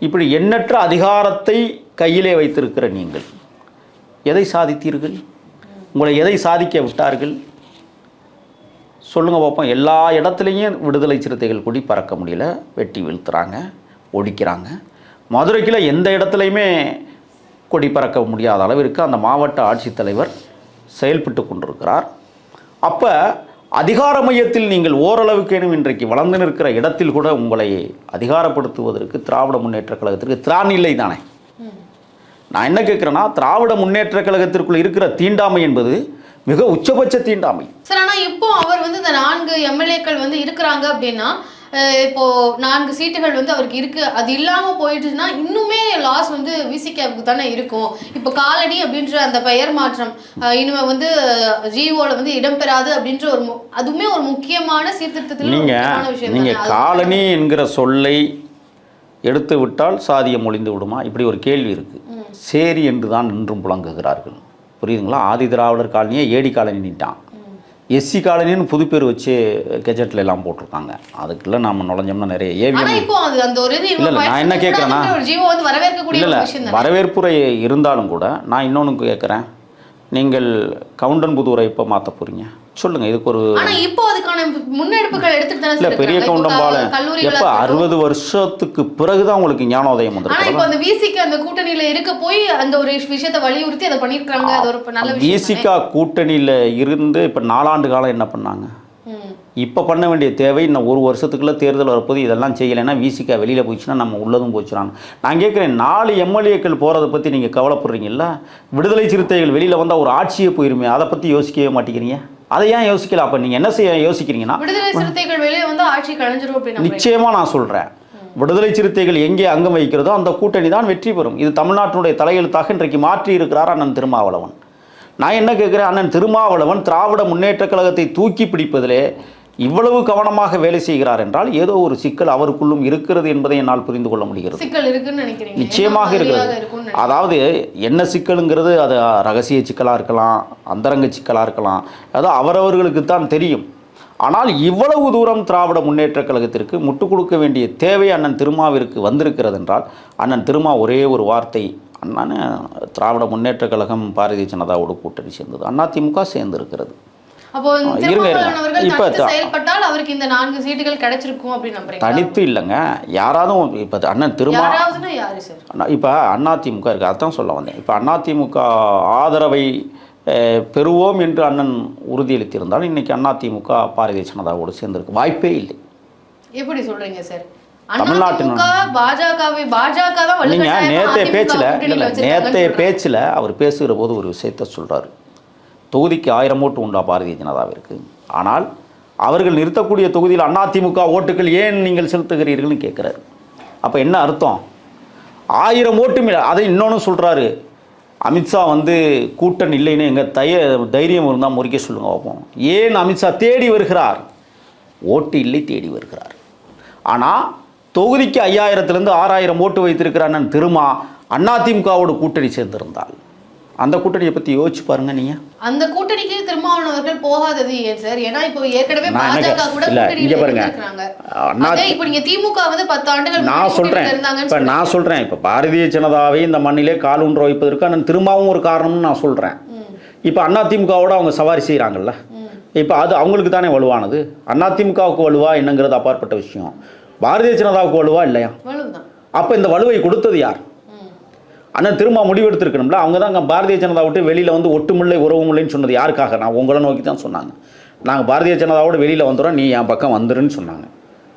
இப்படி எண்ணற்ற அதிகாரத்தை கையிலே வைத்திருக்கிற நீங்கள் எதை சாதித்தீர்கள்? உங்களை எதை சாதிக்க விட்டார்கள்? சொல்லுங்கள் பார்ப்போம். எல்லா இடத்துலையும் விடுதலை சிறுத்தைகள் கொடி பறக்க முடியல, வெட்டி வீழ்த்துறாங்க, ஒடிக்கிறாங்க. மதுரைக்கில் எந்த இடத்துலையுமே கொடி பறக்க முடியாத அளவிற்கு அந்த மாவட்ட ஆட்சித்தலைவர் செயல்பட்டு கொண்டிருக்கிறார். அப்போ அதிகார மையத்தில் நீங்கள் ஓரளவுக்கேனும் இன்றைக்கு வளர்ந்து நிற்கிற இடத்தில் கூட உங்களை அதிகாரப்படுத்துவதற்கு திராவிட முன்னேற்றக் கழகத்திற்கு திராணி இல்லை தானே? நான் என்ன கேட்குறேன்னா, திராவிட முன்னேற்றக் கழகத்திற்குள் இருக்கிற தீண்டாமை என்பது மிக உச்சபட்ச தீண்டாமை சார். ஆனால் இப்போ அவர் இந்த 4 எம்எல்ஏக்கள் இருக்கிறாங்க அப்படின்னா, இப்போ 4 சீட்டுகள் அவருக்கு இருக்கு, அது இல்லாம போயிட்டுன்னா இன்னுமே லாஸ் விசிகாவுக்கு தானே இருக்கும். இப்போ காலனி அப்படின்ற அந்த பெயர் மாற்றம் இனிமே ஜிஓல இடம்பெறாது அப்படின்ற அதுவுமே ஒரு முக்கியமான சீர்திருத்தத்தில் நீங்க காலனி என்கிற சொல்லை எடுத்து விட்டால் சாதியம் ஒளிந்து விடுமா? இப்படி ஒரு கேள்வி இருக்கு. சேரி என்று தான் இன்றும் புழங்குகிறார்கள். புரியுதுங்களா? ஆதி திராவிடர் காலனியை ஏடி காலனிட்டான், எஸ்சி காலனின்னு புது பேர் வச்சு கெஜெட்டில் எல்லாம் போட்டிருக்காங்க. அதுக்குள்ள நம்ம நுழைஞ்சோம்னா நிறைய ஏவிஎம். இல்லை நான் என்ன கேட்குறேன்னா, இல்லை வரவேற்புரை இருந்தாலும் கூட நான் இன்னொன்று கேட்குறேன். நீங்கள் கவுண்டன்புதூரை எப்போ மாற்ற போகிறீங்க சொல்லுங்கள். இதுக்கு ஒரு இல்லை பெரிய கவுண்டம்பாளையம் எப்போ 60 வருஷத்துக்கு பிறகு தான் உங்களுக்கு ஞானோதயம் வந்துருக்கு. விசிகா கூட்டணியில் இருந்து இப்போ 4 ஆண்டு காலம் என்ன பண்ணாங்க? இப்போ பண்ண வேண்டிய தேவை இன்னும் 1 வருஷத்துக்குள்ளே தேர்தல் வரப்போது இதெல்லாம் செய்யலைன்னா விசிகா வெளியில் போயிடுச்சுன்னா நம்ம உள்ளதும் போச்சுறான். நான் கேட்குறேன், 4 எம்எல்ஏக்கள் போகிறத பற்றி நீங்கள் கவலைப்படுறீங்கள? விடுதலை சிறுத்தைகள் வெளியில் வந்தால் ஒரு ஆட்சியே போயிருமே, அதை பற்றி யோசிக்கவே மாட்டேங்கிறீங்க. அதை ஏன் யோசிக்கல? அப்போ நீங்கள் என்ன செய்ய யோசிக்கிறீங்கன்னா, விடுதலை சிறுத்தைகள் வெளியே வந்து ஆட்சி கலைஞ்சிரும் அப்படின்னு நிச்சயமாக நான் சொல்கிறேன். விடுதலை சிறுத்தைகள் எங்கே அங்கம் வைக்கிறதோ அந்த கூட்டணி தான் வெற்றி பெறும். இது தமிழ்நாட்டினுடைய தலையெழுத்தாக இன்றைக்கு மாற்றி இருக்கிறார் அண்ணன் திருமாவளவன். நான் என்ன கேட்குறேன், அண்ணன் திருமாவளவன் திராவிட முன்னேற்றக் கழகத்தை தூக்கி பிடிப்பதிலே இவ்வளவு கவனமாக வேலை செய்கிறார் என்றால் ஏதோ ஒரு சிக்கல் அவருக்குள்ளும் இருக்கிறது என்பதை என்னால் புரிந்து கொள்ள முடிகிறது. சிக்கல் இருக்குன்னு நினைக்கிறீங்க? நிச்சயமாக இருக்கிறது. அதாவது என்ன சிக்கலுங்கிறது அது ரகசிய சிக்கலாக இருக்கலாம், அந்தரங்க சிக்கலாக இருக்கலாம், அது அவரவர்களுக்கு தான் தெரியும். ஆனால் இவ்வளவு தூரம் திராவிட முன்னேற்றக் கழகத்திற்கு முட்டுக் கொடுக்க வேண்டிய தேவை அண்ணன் திருமாவிற்கு வந்திருக்கிறது என்றால், அண்ணன் திருமா ஒரே ஒரு வார்த்தை, அண்ணன் திராவிட முன்னேற்றக் கழகம் பாரதிய ஜனதாவோடு கூட்டணி சேர்ந்தது, அதிமுக சேர்ந்திருக்கிறது. தனித்து இல்லைங்க, யாராவது இப்போ அண்ணன் திருமா இப்போ அதிமுக இருக்கு, அதான் சொல்ல வந்தேன். இப்போ அதிமுக ஆதரவை பெறுவோம் என்று அண்ணன் உறுதியளித்திருந்தாலும் இன்னைக்கு அதிமுக பாரதிய ஜனதாவோடு சேர்ந்திருக்கு வாய்ப்பே இல்லை. எப்படி சொல்றீங்க சார்? தமிழ்நாட்டின் நீங்க நேற்றைய பேச்சில் அவர் பேசுகிற போது ஒரு விஷயத்த சொல்றாரு. தொகுதிக்கு 1000 ஓட்டு உண்டா பாரதிய ஜனதாவிற்கு, ஆனால் அவர்கள் நிறுத்தக்கூடிய தொகுதியில் அதிமுக ஓட்டுகள் ஏன் நீங்கள் செலுத்துகிறீர்கள்னு கேட்குறாரு. அப்போ என்ன அர்த்தம்? 1000 ஓட்டு. அதை இன்னொன்று சொல்கிறாரு, அமித்ஷா கூட்டணி இல்லைன்னு எங்கள் தைரியம் இருந்தால் முறிக்க சொல்லுங்க பார்ப்போம். ஏன் அமித்ஷா தேடி வருகிறார்? ஓட்டு இல்லை, தேடி வருகிறார். ஆனால் தொகுதிக்கு 5000லேருந்து 6000 ஓட்டு வைத்திருக்கிற அண்ணன் திருமா அதிமுகவோடு கூட்டணி சேர்ந்திருந்தால் அந்த கூட்டணியை பற்றி யோசிச்சு பாருங்க. நீங்கள் அந்த கூட்டணிக்கு திருமாவளவன் அவர்கள் போகாதது ஏன் சார்? ஏன்னா இப்போ ஏற்கனவே பாஜக கூட கூட்டணியில் இருக்காங்க. இப்போ நீங்க திமுக 10 ஆண்டுகள் நான் சொல்றேன் இப்போ பாரதிய ஜனதாவை இந்த மண்ணிலே கால் ஊன்ற வைப்பதற்கு அண்ணன் திருமாவும் ஒரு காரணம்னு நான் சொல்றேன். இப்போ அதிமுகவோட அவங்க சவாரி செய்கிறாங்கல்ல, இப்போ அது அவங்களுக்கு தானே வலுவானது. அதிமுகவுக்கு வலுவா என்னங்கிறது அப்பாற்பட்ட விஷயம். பாரதிய ஜனதாவுக்கு வலுவா இல்லையா? அப்போ இந்த வலுவை கொடுத்தது யார்? அண்ணன் திரும்ப முடிவெடுத்திருக்கணும்ல. அவங்க தான் அங்கே பாரதிய ஜனதா விட்டு வெளியில் ஒட்டுமில்லை உறவுமில்லைன்னு சொன்னது யாருக்காக? நான் உங்களை நோக்கி தான் சொன்னாங்க. நாங்கள் பாரதிய ஜனதாவோட வெளியில் வந்துடுறோம், நீ என் பக்கம் வந்துருன்னு சொன்னாங்க.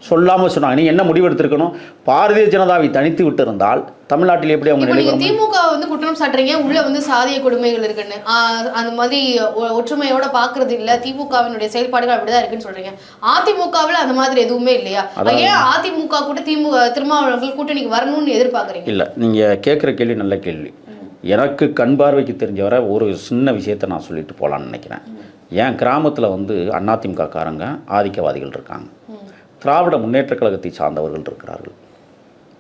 சொல்லாமல் சொன்னாங்க. நீ என்ன முடிவு எடுத்திருக்கணும்? பாரதிய ஜனதாவை தனித்து விட்டு இருந்தால் தமிழ்நாட்டில் எப்படி அவங்க நிலை வரும்? திமுக வந்து குற்றம் சாட்டுறீங்க, உள்ள வந்து சாதிய கொடுமைகள் இருக்குன்னு, அந்த மாதிரி ஒற்றுமையோட பாக்குறது இல்ல, திமுகவினுடைய செயல்பாடுகள் அப்படிதான் இருக்குன்னு சொல்றீங்க. அதிமுகவில் அந்த மாதிரி எதுவுமே இல்லையா? ஏன் அதிமுக கூட திருமாவளவர்கள் கூட்டணிக்கு வரணும்னு எதிர்பார்க்குறீங்க? இல்ல, நீங்க கேட்குற கேள்வி நல்ல கேள்வி. எனக்கு கண் பார்வைக்கு தெரிஞ்சவரை ஒரு சின்ன விஷயத்தை நான் சொல்லிட்டு போகலான்னு நினைக்கிறேன். என் கிராமத்தில் வந்து அதிமுக காரங்க ஆதிக்கவாதிகள் இருக்காங்க, திராவிட முன்னேற்ற கழகத்தை சார்ந்தவர்கள் இருக்கிறார்கள்.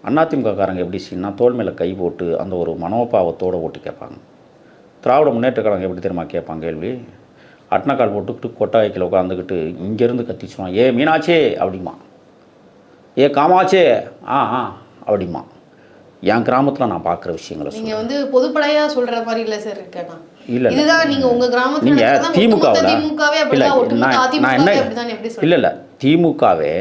அதிமுக காரங்க எப்படி செய்யணும்னா தோல் மேலே கை போட்டு அந்த ஒரு மனோபாவத்தோடு ஓட்டு கேட்பாங்க. திராவிட முன்னேற்ற கழகம் எப்படி தெரியுமா கேட்பாங்க கேள்வி? அட்னக்கால் போட்டுக்கிட்டு கொட்டாய்க்கில் உட்காந்துக்கிட்டு இங்கேருந்து கத்தி சொல்லுவான், ஏ மீனாச்சே அப்படிமா, ஏ காமாச்சே அப்படிமா. என் கிராமத்தில் நான் பார்க்குற விஷயங்களை நீங்கள் வந்து பொதுப்படையாக சொல்கிற மாதிரி இல்லை சார் இருக்கேன். இல்லை இதுதான் நீங்கள் உங்கள் கிராமத்தில் நீங்கள் திமுகவே இல்லை திமுகவே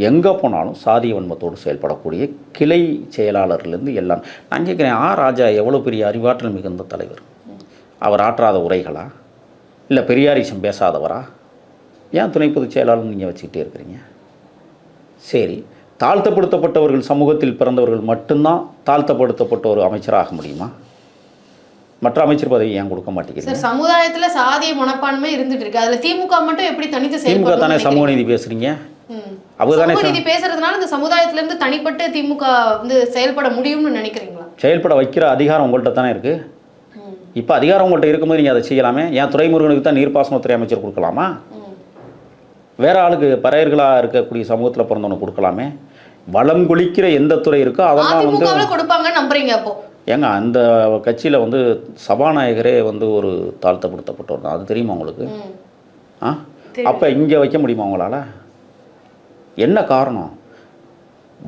எங்கே போனாலும் சாதிய வன்மத்தோடு செயல்படக்கூடிய கிளை செயலாளர்லேருந்து எல்லாம். நான் கேட்குறேன், ராஜா எவ்வளோ பெரிய அறிவாற்றல் மிகுந்த தலைவர், அவர் ஆற்றாத உரைகளா இல்லை பெரியாரிசம் பேசாதவரா? ஏன் துணை பொதுச் செயலாளர் நீங்கள் வச்சுக்கிட்டே இருக்கிறீங்க? சரி, தாழ்த்தப்படுத்தப்பட்டவர்கள் சமூகத்தில் பிறந்தவர்கள் மட்டும்தான் தாழ்த்தப்படுத்தப்பட்ட ஒரு அமைச்சராக முடியுமா? மற்ற அமைச்சர் பதவி ஏன் கொடுக்க மாட்டேங்குது? சமுதாயத்துல சாதிய மனப்பான்மை இருந்துட்டு இருக்கு, அதுல திமுக மட்டும் எப்படி தனித்து செயல்படும்? திமுக தானே சமூக நீதி பேசுறீங்க, சமூக நீதி பேசுறதுனால இந்த சமுதாயத்துல இருந்து தனிப்பட்டு திமுக வந்து செயல்பட முடியும்னு நினைக்கிறீங்களா? செயல்பட வைக்கிற அதிகாரம் உங்கள்கிட்ட தானே இருக்கு. இப்போ அதிகாரம் உங்கள்கிட்ட இருக்கும்போது நீங்கள் அதை செய்யலாமே. ஏன் துரைமுருகனுக்கு தான் நீர்ப்பாசனத்துறை அமைச்சர் கொடுக்கலாமா? வேற ஆளுக்கு பறையர்களாக இருக்கக்கூடிய சமூகத்தில் பிறந்தவனுக்கு கொடுக்கலாமே. வளம் குளிக்கிற எந்த துறை இருக்கோ அதெல்லாம் வந்து கொடுப்பாங்கன்னு நம்புறீங்க? அப்போ ஏங்க அந்த கட்சியில் வந்து சபாநாயகரே வந்து ஒரு தாழ்த்தப்படுத்தப்பட்டவர் தான், அது தெரியுமா உங்களுக்கு? அப்போ இங்கே வைக்க முடியுமா உங்களால்? என்ன காரணம்?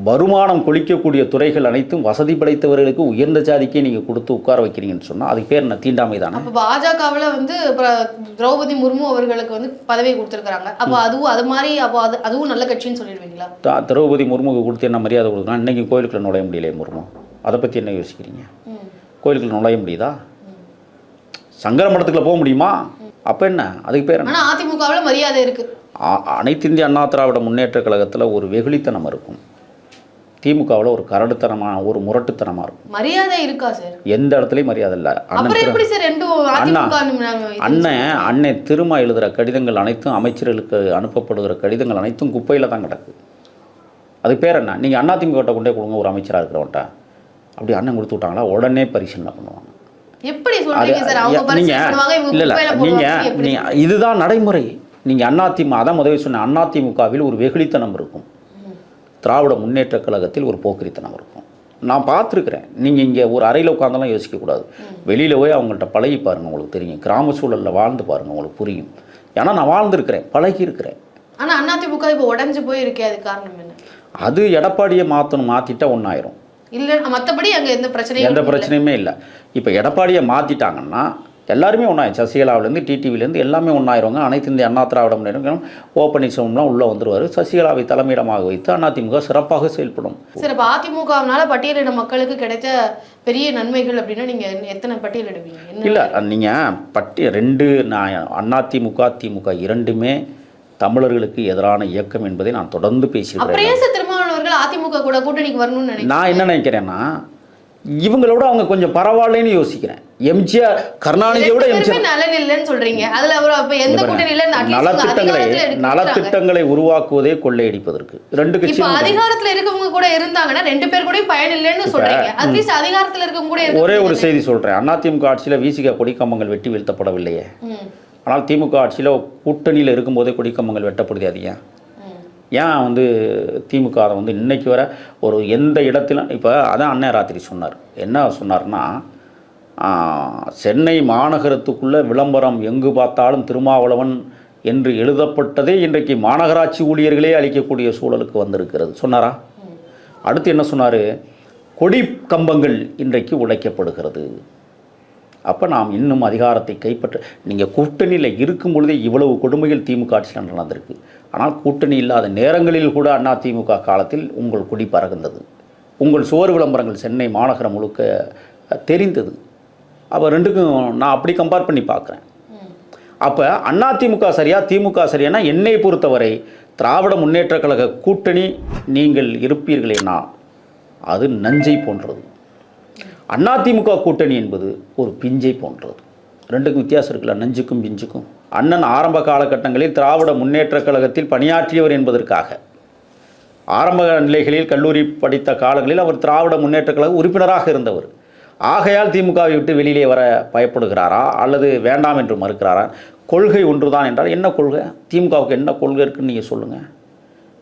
வருமானம் கொளிக்கக்கூடிய துறைகள் அனைத்தும் வசதி படைத்தவர்களுக்கு உயர்ந்த ஜாதிக்கே நீங்கள் கொடுத்து உட்கார வைக்கிறீங்கன்னு சொன்னால் அதுக்கு பேர் என்ன? தீண்டாமை தானே. அப்போ பாஜகவில் வந்து திரௌபதி முர்மு அவர்களுக்கு வந்து பதவி கொடுத்துருக்காங்க, அப்போ அதுவும் அது மாதிரி, அப்போ அதுவும் நல்ல கட்சின்னு சொல்லிடுவீங்களா? திரௌபதி முர்முக்கு கொடுத்து என்ன மரியாதை கொடுக்குறோம்? இன்றைக்கி கோயிலுக்குள்ள நுழைய முடியலையே முர்மு, அதை பற்றி என்ன யோசிக்கிறீங்க? கோயிலுக்குள்ள நுழைய முடியுதா? சங்கர மடத்துக்குள்ள போக முடியுமா? அப்போ என்ன அதுக்கு பேர்? ஆனால் அதிமுகவில் மரியாதை இருக்குது. அனைத்து இந்திய அண்ணா திராவிட முன்னேற்ற கழகத்தில் ஒரு வெகுளித்தனம் இருக்கும், திமுகவில் ஒரு கரடுத்தனமான ஒரு முரட்டுத்தனமாக இருக்கும். மரியாதை இருக்கா சார்? எந்த இடத்துலையும் மரியாதை இல்லை. அண்ணன் திரும்ப எழுதுகிற கடிதங்கள் அனைத்தும், அமைச்சர்களுக்கு அனுப்பப்படுகிற கடிதங்கள் அனைத்தும் குப்பையில் தான் கிடக்கு. அதுக்கு பேர் என்ன? நீங்கள் அதிமுக கொண்டே கொடுங்க ஒரு அமைச்சராக இருக்கிறவன்ட்ட, அப்படி அண்ணன் கொடுத்து விட்டாங்களா உடனே பரிசீலனை பண்ணுவாங்க. எப்படி சொல்றீங்க சார்? அவங்க பரிசீலனை பண்ணுவாங்க, இவங்க குப்பையில போடுவாங்க. நீங்கள் இதுதான் நடைமுறை. நீங்கள் அதிமுக அதான் முதவே சொன்ன, அதிமுகவில் ஒரு வெகுளித்தனம் இருக்கும், திராவிட முன்னேற்ற கழகத்தில் ஒரு போக்கிரித்தனம் இருக்கும். நான் பார்த்துருக்குறேன். நீங்கள் இங்கே ஒரு அறையில் உட்காந்தெல்லாம் யோசிக்கக்கூடாது, வெளியில் போய் அவங்கள்ட்ட பழகி பாருங்கள், உங்களுக்கு தெரியும். கிராம சூழலில் வாழ்ந்து பாருங்கள், உங்களுக்கு புரியும். ஏன்னா நான் வாழ்ந்துருக்கிறேன், பழகி இருக்கிறேன். ஆனால் அதிமுக இப்போ உடஞ்சி போயிருக்கே, அது காரணம் என்ன? அது எடப்பாடியை மாற்றிட்டா ஒன்றாயிரும். இல்லை, மற்றபடி அங்கே எந்த பிரச்சனையுமே இல்லை. இப்போ எடப்பாடியை மாற்றிட்டாங்கன்னா எல்லாருமே ஒன்றாயிரும். சசிகலாவிலேருந்து டிடிவிலேருந்து எல்லாமே ஒன்றாயிருவாங்க. அனைத்து இந்திய அண்ணா திராவிட முன்னேற்றம் ஓ பன்னீர்செல்வம்லாம் உள்ளே வந்துடுவார். சசிகலாவை தலைமையிடமாக வைத்து அதிமுக சிறப்பாக செயல்படும். சரி, இப்போ அதிமுகவினால பட்டியலிட மக்களுக்கு கிடைத்த பெரிய நன்மைகள் அப்படின்னா நீங்கள் எத்தனை பட்டியலிடுவீங்க? இல்லை, நீங்கள் ரெண்டு அதிமுக திமுக இரண்டுமே தமிழர்களுக்கு எதிரான இயக்கம் என்பதை நான் தொடர்ந்து பேசியிருக்கேன். திருமாவளவர்கள் அதிமுக கூட கூட்டணிக்கு வரணும்னு நினைக்கிறேன். நான் என்ன நினைக்கிறேன்னா, இவங்களோட அவங்க கொஞ்சம் பரவாயில்லைன்னு யோசிக்கிறேன். எம்ஜிஆர் கருணாநிதியோட எம்ஜிஆர் நலன் இல்லைன்னு சொல்றீங்க. அதுல அவர் அப்ப எந்த கூட்டணியில நலத்திட்டங்களை உருவாக்குவதே கொள்ளையடிப்பதற்கு ரெண்டு கட்சி. இப்ப அதிகாரத்துல இருக்கவங்க கூட இருந்தாங்கன்னா ரெண்டு பேர் கூட பயன் இல்லைன்னு சொல்றீங்க. அட்லீஸ்ட் அதிகாரத்துல இருக்கவங்க கூட. ஒரே ஒரு செய்தி சொல்றேன். அதிமுக ஆட்சியில விசிக கொடிக்கம்பங்கள் வெட்டி வீழ்த்தப்படவில்லையே, ஆனால் திமுக ஆட்சியில கூட்டணியில் இருக்கும்போதே கொடிக்கம்பங்கள் வெட்டப்படுது. அது ஏன் வந்து திமுக அதை வந்து இன்றைக்கி வர ஒரு எந்த இடத்திலும் இப்போ அதான் அண்ணன் ராத்திரி சொன்னார். என்ன சொன்னார்னா, சென்னை மாநகரத்துக்குள்ளே விளம்பரம் எங்கு பார்த்தாலும் திருமாவளவன் என்று எழுதப்பட்டதே இன்றைக்கு மாநகராட்சி ஊழியர்களே அளிக்கக்கூடிய சூழலுக்கு வந்திருக்கிறது சொன்னாரா? அடுத்து என்ன சொன்னார்? கொடி கம்பங்கள் இன்றைக்கு உடைக்கப்படுகிறது. அப்போ நாம் இன்னும் அதிகாரத்தை கைப்பற்ற, நீங்கள் கூட்டணியில் இருக்கும் பொழுதே இவ்வளவு கொடுமைகள் திமுக ஆட்சியில் நடந்திருக்கு. ஆனால் கூட்டணி இல்லாத நேரங்களில் கூட அதிமுக காலத்தில் உங்கள் கொடி பறந்தது, உங்கள் சுவர் விளம்பரங்கள் சென்னை மாநகரம் முழுக்க தெரிந்தது. அப்போ ரெண்டுக்கும் நான் அப்படி கம்பேர் பண்ணி பார்க்குறேன். அப்போ அதிமுக சரியா திமுக சரியானா என்னை பொறுத்தவரை திராவிட முன்னேற்ற கழக கூட்டணி நீங்கள் இருப்பீர்களேனா அது நஞ்சை போன்றது. அதிமுக கூட்டணி என்பது ஒரு பிஞ்சை போன்றது. ரெண்டுக்கும் வித்தியாசம் இருக்குல்ல, நஞ்சுக்கும் பிஞ்சுக்கும். அண்ணன் ஆரம்ப காலகட்டங்களில் திராவிட முன்னேற்ற கழகத்தில் பணியாற்றியவர் என்பதற்காக ஆரம்ப நிலைகளில் கல்லூரி படித்த காலங்களில் அவர் திராவிட முன்னேற்ற கழக உறுப்பினராக இருந்தவர். ஆகையால் திமுகவை விட்டு வெளியிலே வர பயப்படுகிறாரா அல்லது வேண்டாம் என்று மறுக்கிறாரா? கொள்கை ஒன்றுதான் என்றால் என்ன கொள்கை? திமுகவுக்கு என்ன கொள்கை இருக்குன்னு நீங்கள் சொல்லுங்கள்.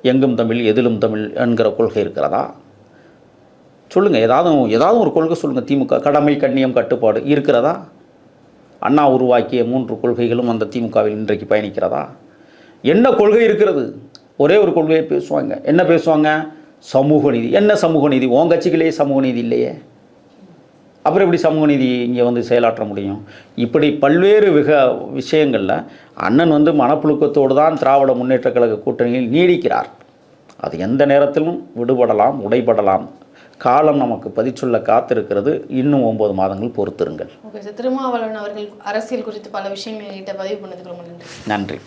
எங்கும் தமிழ் எதிலும் தமிழ் என்கிற கொள்கை இருக்கிறதா? சொல்லுங்கள். ஏதாவது ஒரு கொள்கை சொல்லுங்கள். திமுக கடமை கண்ணியம் கட்டுப்பாடு இருக்கிறதா? அண்ணா உருவாக்கிய 3 கொள்கைகளும் அந்த திமுகவில் இன்றைக்கு பயணிக்கிறதா? என்ன கொள்கை இருக்கிறது? ஒரே ஒரு கொள்கையை பேசுவாங்க. என்ன பேசுவாங்க? சமூக நீதி. என்ன சமூக நீதி? உன் கட்சிகளே சமூக நீதி இல்லையே, அப்புறம் எப்படி சமூக நீதி இங்கே வந்து செயலாற்ற முடியும்? இப்படி பல்வேறு விஷயங்களில் அண்ணன் மனப்புழுக்கத்தோடு தான் திராவிட முன்னேற்ற கழக கூட்டணியில் நீடிக்கிறார். அது எந்த நேரத்திலும் விடுபடலாம், உடைபடலாம். காலம் நமக்கு பதிச்சொல்ல காத்திருக்கிறது. இன்னும் 9 மாதங்கள் பொறுத்திருங்கள். ஓகே சார், திருமாவளவன் அவர்கள் அரசியல் குறித்து பல விஷயங்கள் கிட்ட பதிவு பண்ணதுக்கு ரொம்ப நன்றி. நன்றி.